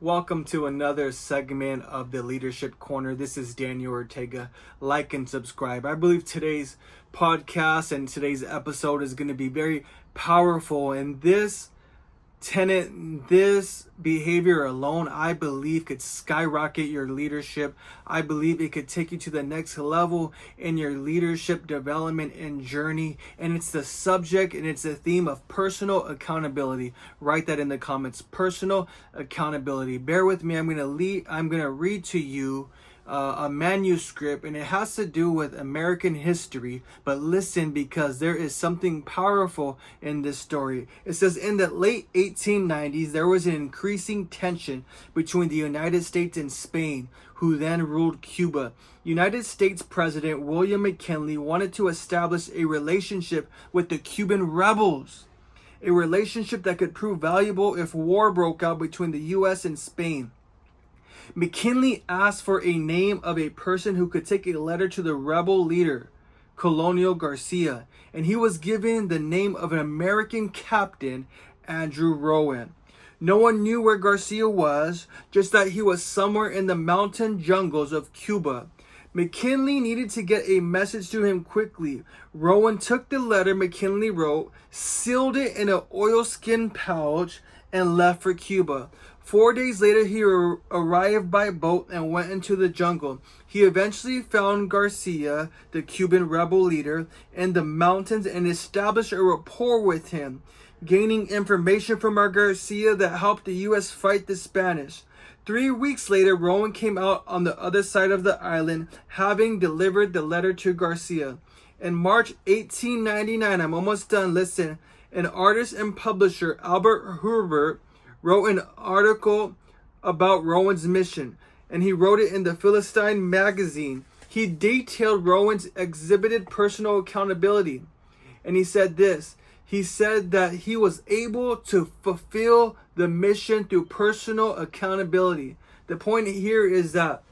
Welcome to another segment of the Leadership Corner. This is Daniel Ortega. Like and subscribe. I believe today's podcast and today's episode is going to be very powerful. And this tenet, this behavior alone, I believe could skyrocket your leadership. I believe it could take you to the next level in your leadership development and journey. And it's the subject and it's the theme of personal accountability. Write that in the comments. Personal accountability. Bear with me. I'm gonna read to you a manuscript, and it has to do with American history. But listen, because there is something powerful in this story. It says, in the late 1890s, there was an increasing tension between the United States and Spain, who then ruled Cuba. United States President William McKinley wanted to establish a relationship with the Cuban rebels, a relationship that could prove valuable if war broke out between the U.S. and Spain. McKinley asked for a name of a person who could take a letter to the rebel leader, Colonel Garcia, and he was given the name of an American captain, Andrew Rowan. No one knew where Garcia was, just that he was somewhere in the mountain jungles of Cuba. McKinley needed to get a message to him quickly. Rowan took the letter McKinley wrote, sealed it in an oilskin pouch, and left for Cuba. 4 days later, he arrived by boat and went into the jungle. He eventually found Garcia, the Cuban rebel leader, in the mountains and established a rapport with him, gaining information from Garcia that helped the U.S. fight the Spanish. 3 weeks later, Rowan came out on the other side of the island, having delivered the letter to Garcia. In March 1899, I'm almost done, listen, an artist and publisher, Albert Herbert, wrote an article about Rowan's mission, and he wrote it in the Philistine magazine. He detailed Rowan's exhibited personal accountability, and he said this. He said that he was able to fulfill the mission through personal accountability. The point here is that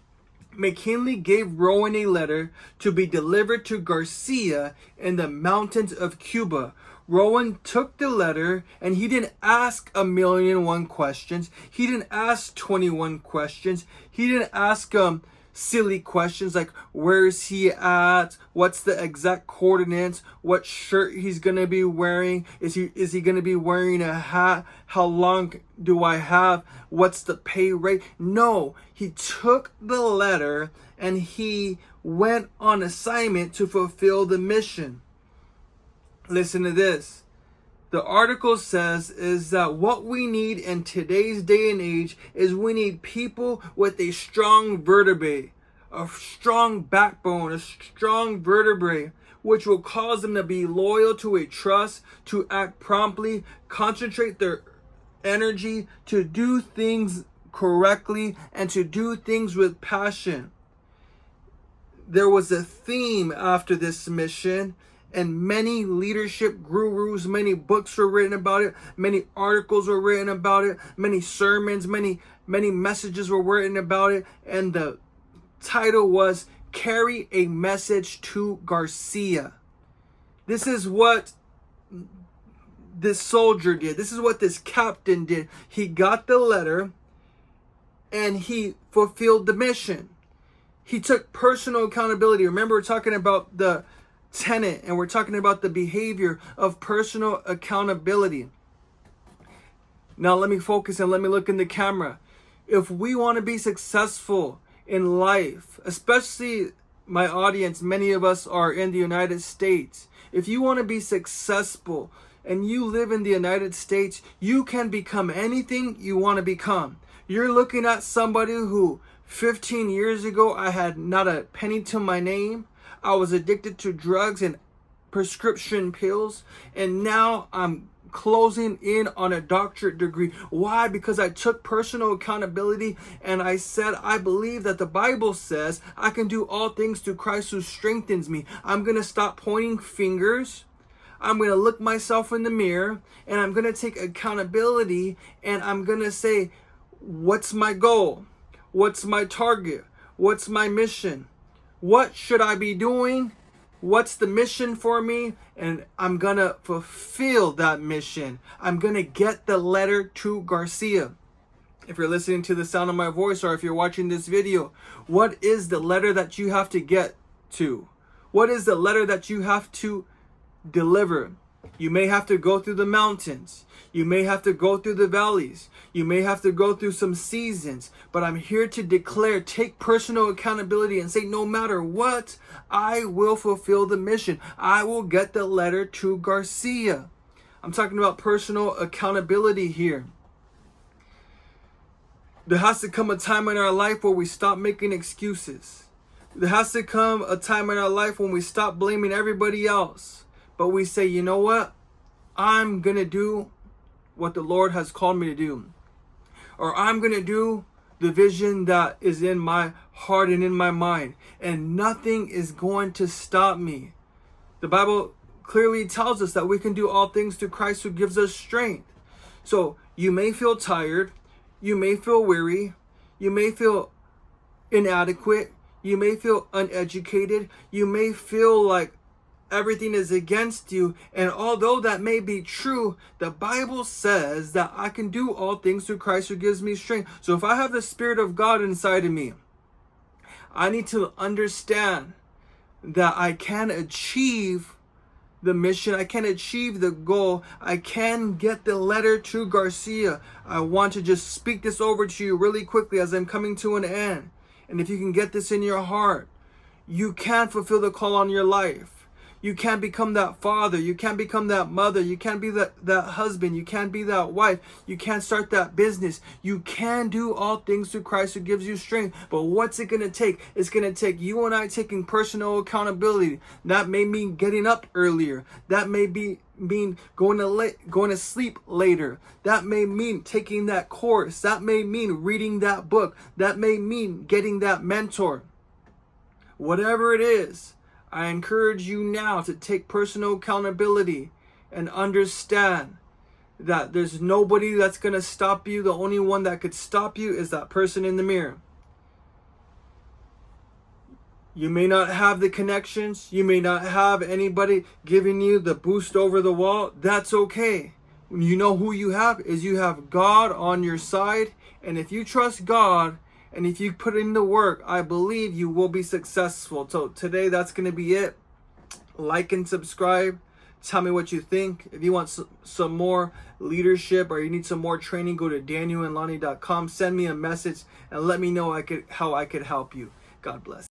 McKinley gave Rowan a letter to be delivered to Garcia in the mountains of Cuba. Rowan took the letter, and he didn't ask 1,000,001 questions. He didn't ask 21 questions. He didn't ask silly questions like, where is he at? What's the exact coordinates? What shirt he's gonna be wearing? Is he gonna be wearing a hat? How long do I have? What's the pay rate? No, he took the letter and he went on assignment to fulfill the mission. Listen to this. The article says is that what we need in today's day and age is we need people with a strong vertebrae, a strong backbone, a strong vertebrae, which will cause them to be loyal to a trust, to act promptly, concentrate their energy, to do things correctly, and to do things with passion. There was a theme after this mission, and many leadership gurus, many books were written about it, many articles were written about it, many sermons, many messages were written about it, and the title was Carry a Message to Garcia. This is what this soldier did. This is what this captain did. He got the letter and he fulfilled the mission. He took personal accountability. Remember, we're talking about the tenet, and we're talking about the behavior of personal accountability. Now let me focus and let me look in the camera. If we want to be successful in life, especially my audience, many of us are in the United States. If you want to be successful and you live in the United States, you can become anything you want to become. You're looking at somebody who 15 years ago, I had not a penny to my name. I was addicted to drugs and prescription pills, and now I'm closing in on a doctorate degree. Why? Because I took personal accountability and I said, I believe that the Bible says I can do all things through Christ who strengthens me. I'm going to stop pointing fingers. I'm going to look myself in the mirror and I'm going to take accountability, and I'm going to say, what's my goal? What's my target? What's my mission? What should I be doing? What's the mission for me? And I'm going to fulfill that mission. I'm going to get the letter to Garcia. If you're listening to the sound of my voice, or if you're watching this video, what is the letter that you have to get to? What is the letter that you have to deliver? You may have to go through the mountains. You may have to go through the valleys. You may have to go through some seasons. But I'm here to declare, take personal accountability and say, no matter what, I will fulfill the mission. I will get the letter to Garcia. I'm talking about personal accountability here. There has to come a time in our life where we stop making excuses. There has to come a time in our life when we stop blaming everybody else. But we say, you know what? I'm going to do what the Lord has called me to do. Or I'm going to do the vision that is in my heart and in my mind. And nothing is going to stop me. The Bible clearly tells us that we can do all things through Christ who gives us strength. So you may feel tired. You may feel weary. You may feel inadequate. You may feel uneducated. You may feel like everything is against you. And although that may be true, the Bible says that I can do all things through Christ who gives me strength. So if I have the Spirit of God inside of me, I need to understand that I can achieve the mission. I can achieve the goal. I can get the letter to Garcia. I want to just speak this over to you really quickly as I'm coming to an end. And if you can get this in your heart, you can fulfill the call on your life. You can't become that father. You can't become that mother. You can't be that husband. You can't be that wife. You can't start that business. You can do all things through Christ who gives you strength. But what's it going to take? It's going to take you and I taking personal accountability. That may mean getting up earlier. That may mean going to sleep later. That may mean taking that course. That may mean reading that book. That may mean getting that mentor. Whatever it is, I encourage you now to take personal accountability and understand that there's nobody that's going to stop you. The only one that could stop you is that person in the mirror. You may not have the connections. You may not have anybody giving you the boost over the wall. That's okay. You know who you have is you have God on your side. And if you trust God, and if you put in the work, I believe you will be successful. So today, that's going to be it. Like and subscribe. Tell me what you think. If you want some more leadership or you need some more training, go to danielandlani.com. Send me a message and let me know how I could help you. God bless.